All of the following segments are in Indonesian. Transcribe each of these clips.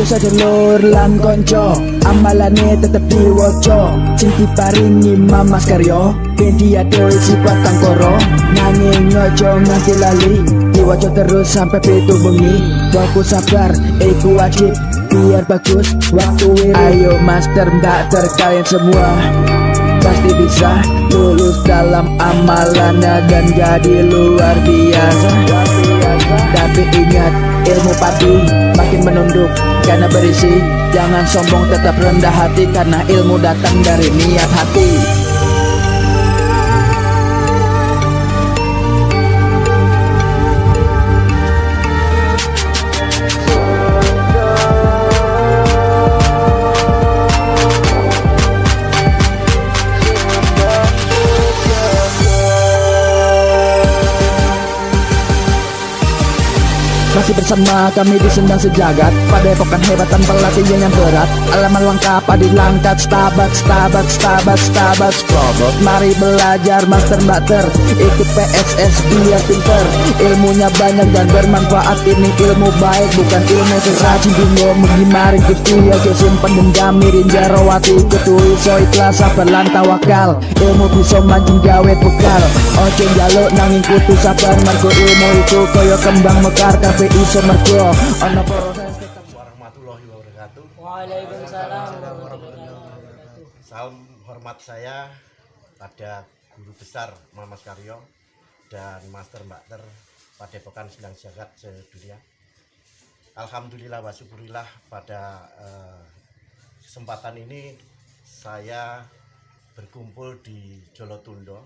sedulur lan konco, amalane tetep diwoco. Sing diparingi Mamas Karyo ben diatur sifat tangkoro. Nanging ojo nganti lali, diwaca terus sampai pitu bengi. Fokus sabar, iku wajib biar bagus waktu. Ayo master mbakter kalian semua pasti bisa lulus dalam amalannya dan jadi luar biasa. Tapi ingat, ilmu padi makin menunduk karena berisi. Jangan sombong, tetap rendah hati karena ilmu datang dari niat hati. Masih bersama kami di Sendang Sejagat, padepokan hebat tanpa latihan yang berat. Alaman lengkap adi langkat, stabat, stabat, stabat, stabat, strobot. Mari belajar master mbakter, ikut PSS biar pinter. Ilmunya banyak dan bermanfaat, ini ilmu baik bukan ilmu seracun. Bingung mengimarin kutu ya simpen dendam mirin jarawati kutu iso ikhlas sabar lan tawakal. Ilmu bisa mancing gawe bekal, ojo njaluk nanging kutu sabar. Margo ilmu itu koyo kembang mekar kabeh iso mergo ana proses. Warahmatullahi wabarakatuh. Waalaikumsalam warahmatullahi wabarakatuh. Salam hormat saya pada guru besar Mamas Karyo dan Master Mbakter Padepokan Sendang Sejagat sedunia. Alhamdulillah wa syukurillah pada kesempatan ini saya berkumpul di Jolotundo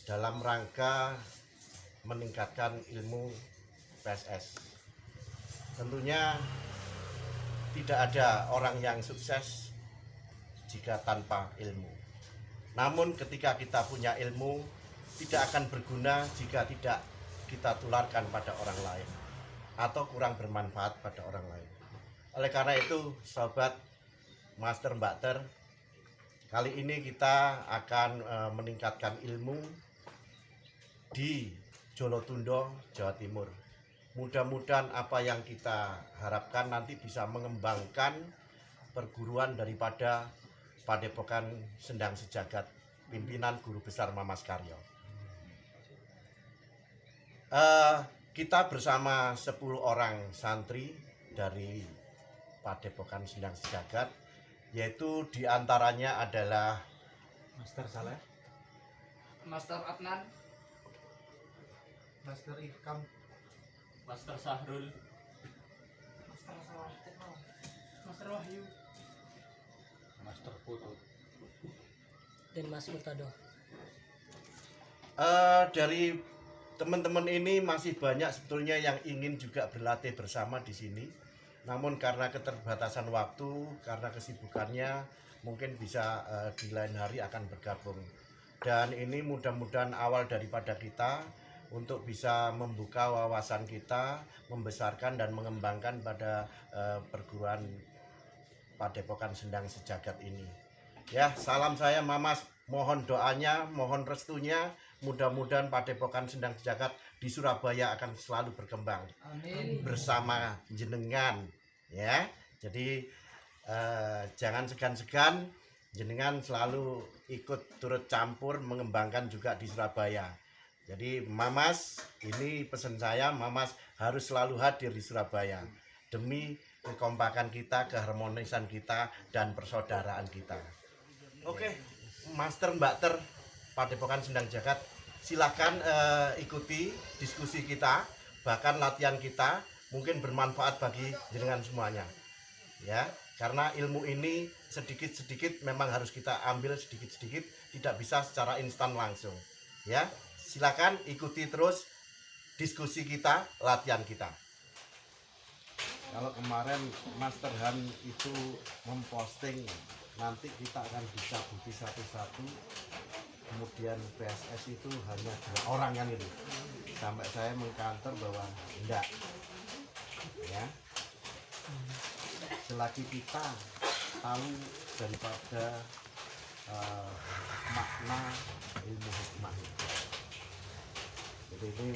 dalam rangka meningkatkan ilmu PSS. Tentunya tidak ada orang yang sukses jika tanpa ilmu. Namun ketika kita punya ilmu, tidak akan berguna jika tidak kita tularkan pada orang lain atau kurang bermanfaat pada orang lain. Oleh karena itu, sobat Master Mbakter, kali ini kita akan meningkatkan ilmu di Jolotundo, Jawa Timur. Mudah-mudahan apa yang kita harapkan nanti bisa mengembangkan perguruan daripada Padepokan Sendang Sejagat pimpinan Guru Besar Mamas Karyo. Kita bersama 10 orang santri dari Padepokan Sendang Sejagat, yaitu diantaranya adalah Master Saleh, Master Adnan, Master Ikam, Master Sahrul, Master Master Wahyu, Master Putu, dan Mas Murtado. Dari teman-teman ini masih banyak sebetulnya yang ingin juga berlatih bersama di sini. Namun karena keterbatasan waktu, karena kesibukannya, mungkin bisa di lain hari akan bergabung. Dan ini mudah-mudahan awal daripada kita untuk bisa membuka wawasan kita, membesarkan dan mengembangkan pada perguruan Padepokan Sendang Sejagat ini. Ya, salam saya Mamas, mohon doanya, mohon restunya, mudah-mudahan Padepokan Sendang Sejagat di Surabaya akan selalu berkembang. Amin. Bersama jenengan, ya. Jadi jangan segan-segan, jenengan selalu ikut turut campur mengembangkan juga di Surabaya. Jadi Mamas, ini pesan saya, Mamas harus selalu hadir di Surabaya demi kekompakan kita, keharmonisan kita, dan persaudaraan kita. Oke, Master Mbakter Padepokan Sendang Sejagat, silahkan ikuti diskusi kita, bahkan latihan kita, mungkin bermanfaat bagi jenengan semuanya. Ya, karena ilmu ini sedikit-sedikit memang harus kita ambil sedikit-sedikit, tidak bisa secara instan langsung. Ya, silakan ikuti terus diskusi kita, latihan kita. Kalau kemarin Master Han itu memposting, nanti kita akan dicabuti satu-satu, kemudian PSS itu hanya 2 orang kan itu, sampai saya mengkantor bahwa enggak, ya, selagi kita tahu daripada makna ilmu hikmah itu. Jadi ini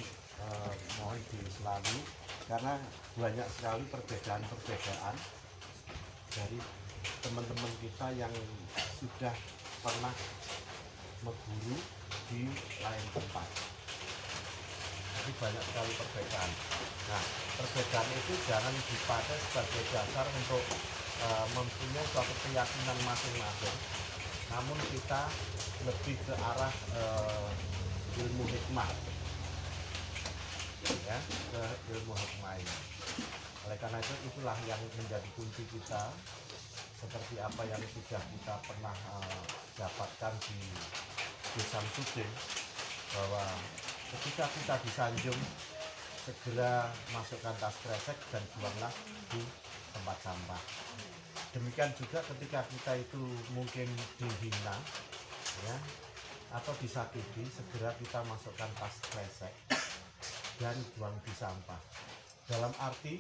mohon diselami karena banyak sekali perbedaan-perbedaan dari teman-teman kita yang sudah pernah mengguru di lain tempat. Jadi banyak sekali perbedaan. Nah, perbedaan itu jangan dipakai sebagai dasar untuk mempunyai suatu keyakinan masing-masing, namun kita lebih ke arah ilmu hikmah, ya, ke ilmu hikmah ini. Oleh karena itu, itulah yang menjadi kunci kita, seperti apa yang sudah kita pernah dapatkan di Samsudin, bahwa ketika kita disanjung, segera masukkan tas kresek dan buanglah di tempat sampah. Demikian juga ketika kita itu mungkin dihina, ya, atau disakiti, segera kita masukkan tas kresek dan buang di sampah. Dalam arti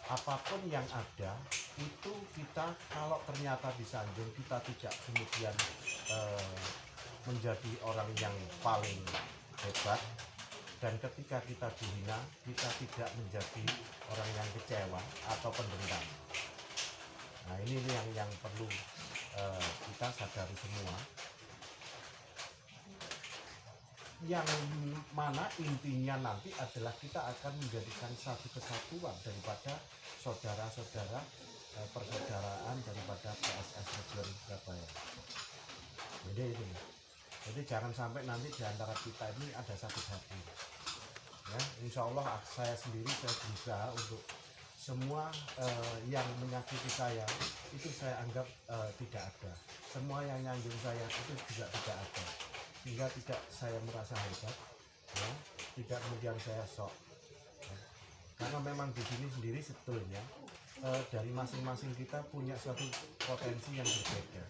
apapun yang ada itu, kita kalau ternyata disanjung, kita tidak kemudian menjadi orang yang paling hebat, dan ketika kita dihina, kita tidak menjadi orang yang kecewa atau pendendam. Nah, ini yang perlu kita sadari semua, yang mana intinya nanti adalah kita akan menjadikan satu kesatuan daripada saudara-saudara, persaudaraan daripada PSS Region Surabaya. Jadi jangan sampai nanti diantara kita ini ada sakit hati, ya. Insya Allah saya sendiri, saya berusaha untuk semua yang menyakiti saya itu saya anggap tidak ada. Semua yang nyanjung saya itu juga tidak ada, sehingga tidak saya merasa hebat, ya. Tidak kemudian saya sok, ya. Karena memang di sini sendiri sebetulnya dari masing-masing kita punya suatu potensi yang berbeda.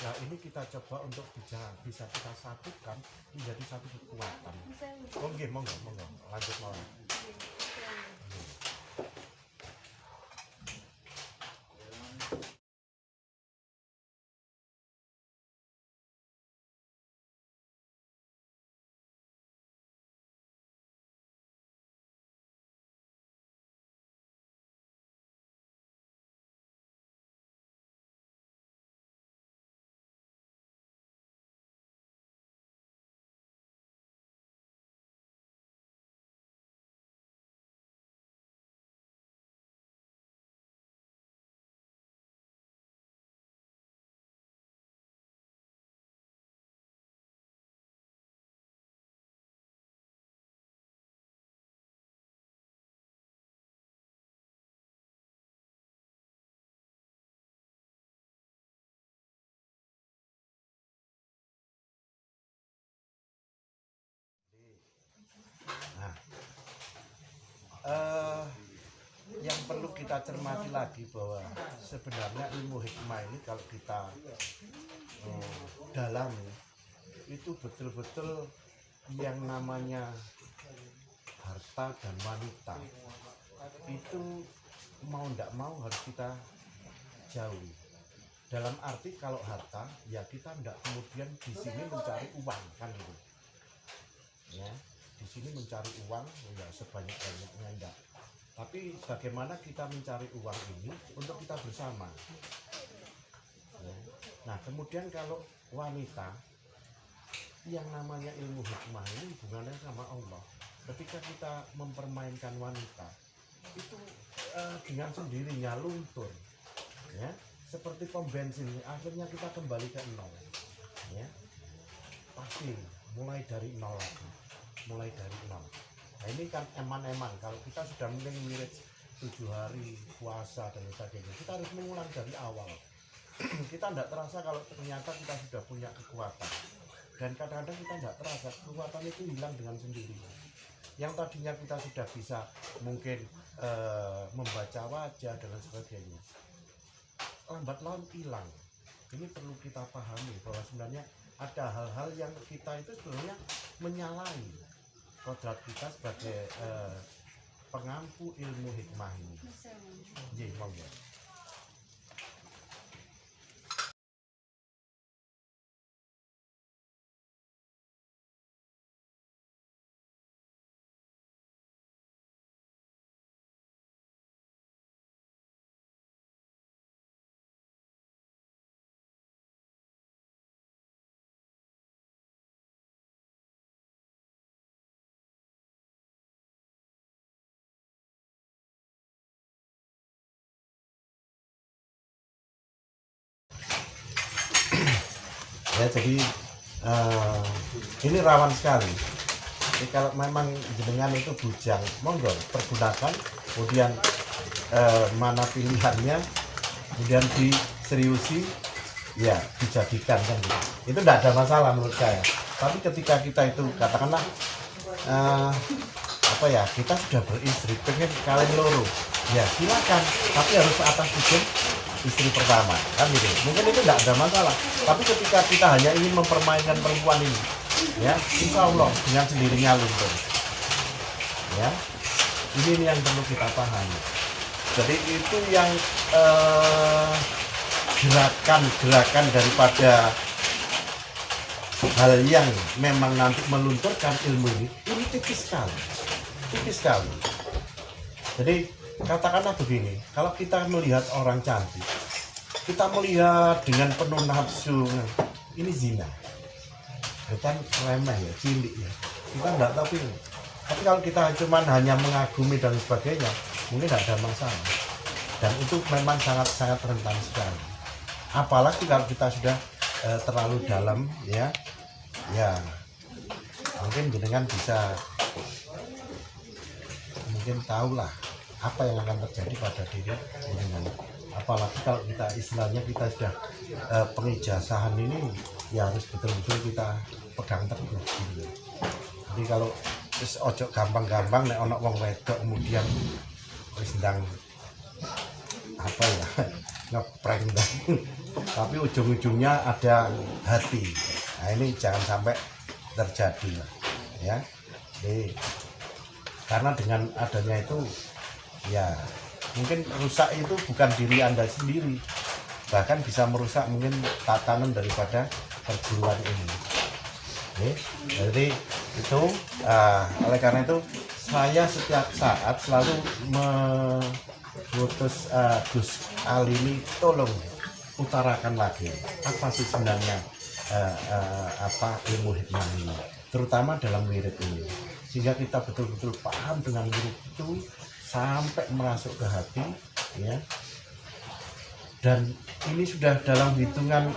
Nah, ini kita coba untuk bisa kita satukan menjadi satu kekuatan. Monggo, lanjut mawon. Nah, yang perlu kita cermati lagi bahwa sebenarnya ilmu hikmah ini kalau kita dalami, itu betul-betul yang namanya harta dan wanita itu mau tidak mau harus kita jauhi. Dalam arti kalau harta, ya kita tidak kemudian di sini mencari uang, kan gitu, ya. Di sini mencari uang ya sebanyak-banyaknya, enggak. Tapi bagaimana kita mencari uang ini untuk kita bersama, ya. Nah, kemudian kalau wanita, yang namanya ilmu hikmah ini hubungannya sama Allah. Ketika kita mempermainkan wanita itu dengan sendirinya luntur, ya, seperti pom bensin, akhirnya kita kembali ke nol, ya. Pasti mulai dari nol lagi, mulai dari nol. Nah, ini kan eman-eman, kalau kita sudah wirid 7 hari puasa dan sebagainya, kita harus mengulang dari awal. Kita tidak terasa kalau ternyata kita sudah punya kekuatan, dan kadang-kadang kita tidak terasa kekuatan itu hilang dengan sendirinya. Yang tadinya kita sudah bisa mungkin membaca wajah dan sebagainya, lambat laun hilang. Ini perlu kita pahami bahwa sebenarnya ada hal-hal yang kita itu sebenarnya menyalahi kodrat kita sebagai pengampu ilmu hikmah ini. Jadi, monggo. ya. Jadi ini rawan sekali. Jadi kalau memang jenengan itu bujang, monggo pergunakan, kemudian mana pilihannya, kemudian diseriusi, ya dijadikan kan gitu. Itu tidak ada masalah menurut saya. Tapi ketika kita itu katakanlah apa ya, kita sudah beristri, pengen kalian loro, ya silakan, tapi harus atas izin istri pertama kan gitu. Mungkin itu tidak ada masalah. Tapi ketika kita hanya ingin mempermainkan perempuan ini, ya insya Allah dengan sendirinya luntur. Ya, ini yang perlu kita pahami. Jadi itu yang gerakan daripada hal yang memang nanti melunturkan ilmu ini tipis sekali. Jadi katakanlah begini, kalau kita melihat orang cantik, kita melihat dengan penuh nafsu, ini zina. Bukan remeh ya, cilik ya. Kita enggak tahu ini. Tapi kalau kita cuma hanya mengagumi dan sebagainya, mungkin tidak ada masalah. Dan itu memang sangat rentan sekali. Apalagi kalau kita sudah terlalu dalam, ya mungkin jenengan bisa mungkin tahulah apa yang akan terjadi pada diri jenengan. Apalagi kalau kita istilahnya kita sudah pengijazahan ini, ya harus betul-betul kita pegang teguh gitu. Jadi kalau ojo gampang-gampang nek ana wong wedok kemudian wis ndang apa ya ngeprank tapi ujung-ujungnya ada hati. Nah ini jangan sampai terjadi ya. Jadi karena dengan adanya itu ya mungkin rusak itu bukan diri Anda sendiri, bahkan bisa merusak mungkin tatanan daripada perguruan ini. Oke, jadi itu oleh karena itu saya setiap saat selalu mengutus Gus Ali ini, tolong utarakan lagi apa sih sebenarnya apa ilmu hikmah ini, terutama dalam wirid ini, sehingga kita betul-betul paham dengan wirid itu sampai merasuk ke hati, ya. Dan ini sudah dalam hitungan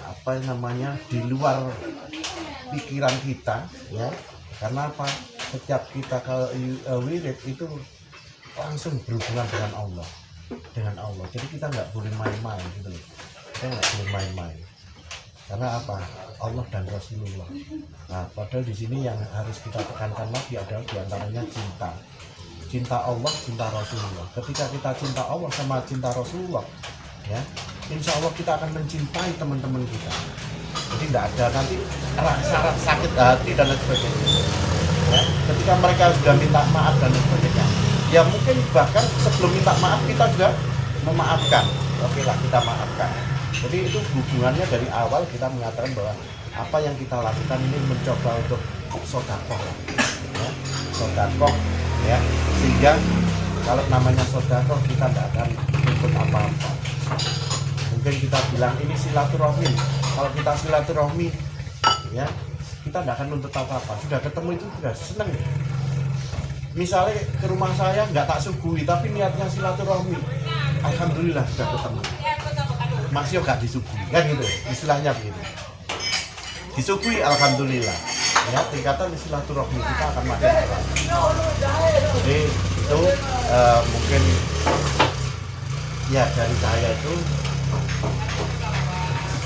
apa namanya di luar pikiran kita, ya. Karena apa? Setiap kita ke wirid itu langsung berhubungan dengan Allah, Jadi kita nggak boleh main-main gitu loh. Kita nggak boleh main-main. Karena apa? Allah dan Rasulullah. Nah, padahal di sini yang harus kita tekankan lagi adalah diantaranya cinta. Cinta Allah, cinta Rasulullah. Ketika kita cinta Allah sama cinta Rasulullah, ya, insya Allah kita akan mencintai teman-teman kita. Jadi tidak ada nanti rasa sakit hati dan lain sebagainya. Ya, ketika mereka sudah minta maaf dan lain sebagainya, ya mungkin bahkan sebelum minta maaf kita sudah memaafkan. Oke lah, kita maafkan. Jadi itu hubungannya dari awal kita mengatakan bahwa apa yang kita lakukan ini mencoba untuk sodakoh, ya, sodakoh, ya, sehingga kalau namanya sodakoh kita tidak akan ikut apa-apa. Mungkin kita bilang ini silaturahmi. Kalau kita silaturahmi, ya, kita tidak akan nuntut apa-apa. Sudah ketemu itu sudah senang. Misalnya ke rumah saya nggak tak suguhi, tapi niatnya silaturahmi, alhamdulillah sudah ketemu. Masih nggak disuguhi, kan gitu, istilahnya begitu. Disuguhi, alhamdulillah. Ya, tingkatan silaturahmi kita akan makin besar. Jadi itu mungkin ya dari saya itu,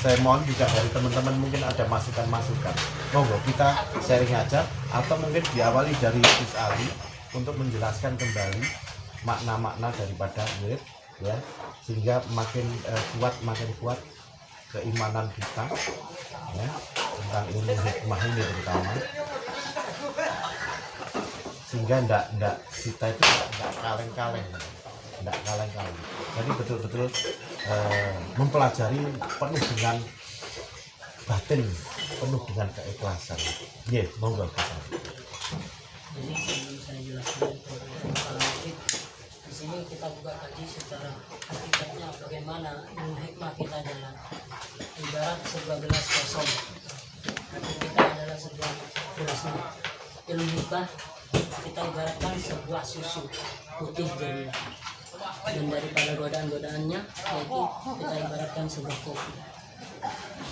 saya mohon juga dari teman-teman mungkin ada masukan-masukan. Monggo kita sharing aja, atau mungkin diawali dari Gus Ali untuk menjelaskan kembali makna-makna daripada wirid, ya, sehingga makin kuat keimanan kita, ya, tentang ilmu hikmah ini terutama, sehingga ndak kita itu ndak kaleng-kaleng. Jadi betul-betul mempelajari penuh dengan batin, penuh dengan keikhlasan. Iya, monggo. Jadi sebelum saya jelaskan tentang di sini kita buka kaji secara hakikatnya bagaimana ilmu hikmah kita jalan. Ibarat sebuah gelas kosong, hati kita adalah sebuah gelas. Ilmu hikmah kita ibaratkan sebuah susu putih jadinya. Dan daripada godaan-godaannya, yaitu kita ibaratkan sebuah kopi.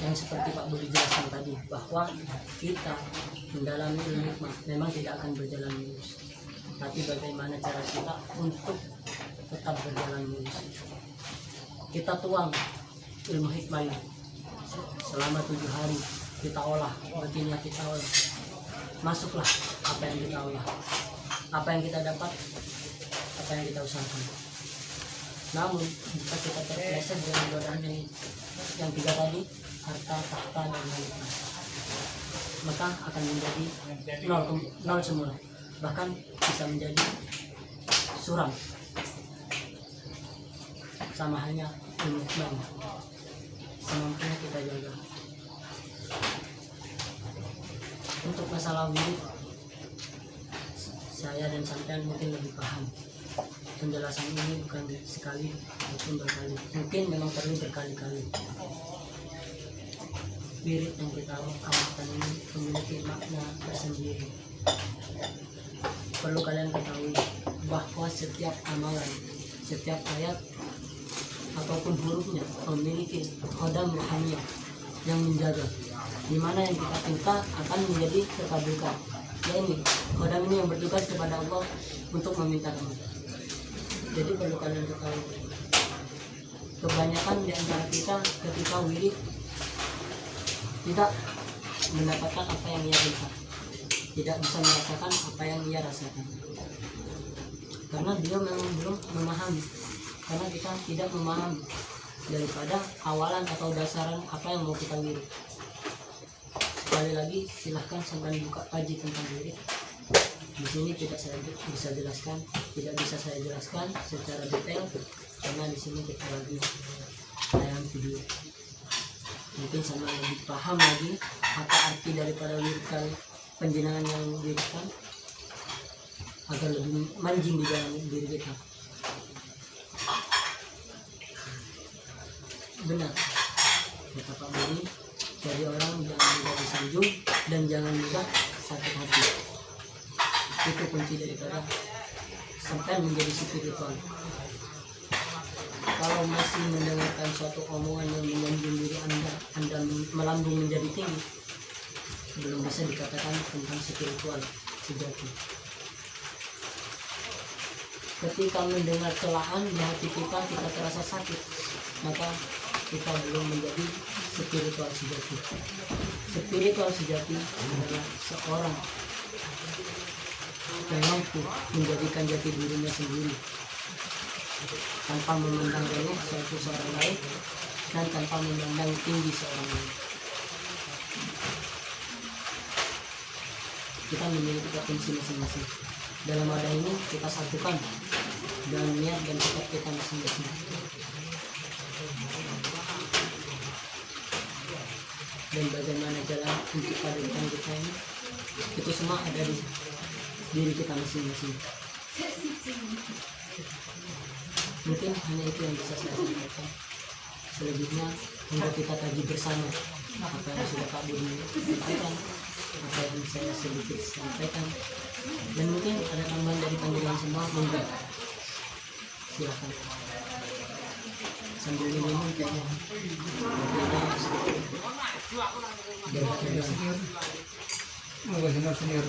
yang seperti Pak Budi jelaskan tadi, bahwa kita mendalami ilmu hikmah memang tidak akan berjalan lurus, tapi bagaimana cara kita untuk tetap berjalan lurus. Kita tuang ilmu hikmah ini selama 7 hari, kita olah, batinnya kita olah, masuklah apa yang kita olah, apa yang kita dapat, apa yang kita usahakan. Namun jika kita terpleset dengan godaan yang 3 tadi, harta, tahta, dan wanita, maka akan menjadi nol semula, bahkan bisa menjadi suram. Sama halnya ilmu hikmah, semampunya kita jaga. Untuk masalah wirid, saya dan sampean mungkin lebih paham. Penjelasan ini bukan sekali maupun berkali, mungkin memang perlu berkali-kali. Wirid yang kita amalkan ini memiliki makna tersendiri. Perlu kalian ketahui bahwa setiap amalan, setiap ayat ataupun hurufnya memiliki khodam ruhaniyah yang menjaga, di mana yang kita minta akan menjadi terkabulkan. Ya ini, khodam ini yang bertugas kepada Allah untuk meminta kamu. Jadi perlu kalian ketahui, kebanyakan di antara kita ketika wirid tidak mendapatkan apa yang ia minta, tidak bisa merasakan apa yang ia rasakan, karena dia memang belum memahami, karena kita tidak memahami daripada awalan atau dasaran apa yang mau kita wirid. Sekali lagi silahkan sampai buka kaji tentang wirid. Di sini tidak saya bisa jelaskan, tidak bisa saya jelaskan secara detail karena di sini kita lagi tayang video. Mungkin sama lebih paham lagi apa arti daripada wirid penjenengan yang wiridkan agar lebih manjing di dalam diri kita. Benar kata Pak Budi, jadi orang jangan mudah disanjung dan jangan mudah sakit hati. Itu kunci daripada sampai menjadi spiritual. Kalau masih mendengarkan suatu omongan yang menyanjung diri anda melambung menjadi tinggi, belum bisa dikatakan tentang spiritual sejati. Ketika mendengar celaan di hati kita terasa sakit, maka kita belum menjadi spiritual sejati. Spiritual sejati adalah seorang yang mampu menjadikan jati dirinya sendiri tanpa memandang rendah seorang lain dan tanpa memandang tinggi seorang lain. Kita memiliki potensi masing-masing. Dalam wadah ini kita satukan dengan niat dan sikap kita masing-masing. Dan bagaimana jalan untuk padukan kita ini, itu semua ada di diri kita masing-masing. Mungkin hanya itu yang bisa saya sampaikan. Selebihnya hendak kita kaji bersama apa yang sudah Pak Budi sampaikan, apa yang saya sedikit sampaikan, dan mungkin ada tambahan dari panjenengan semua, monggo silakan. Sambil minum kayaknya Senior.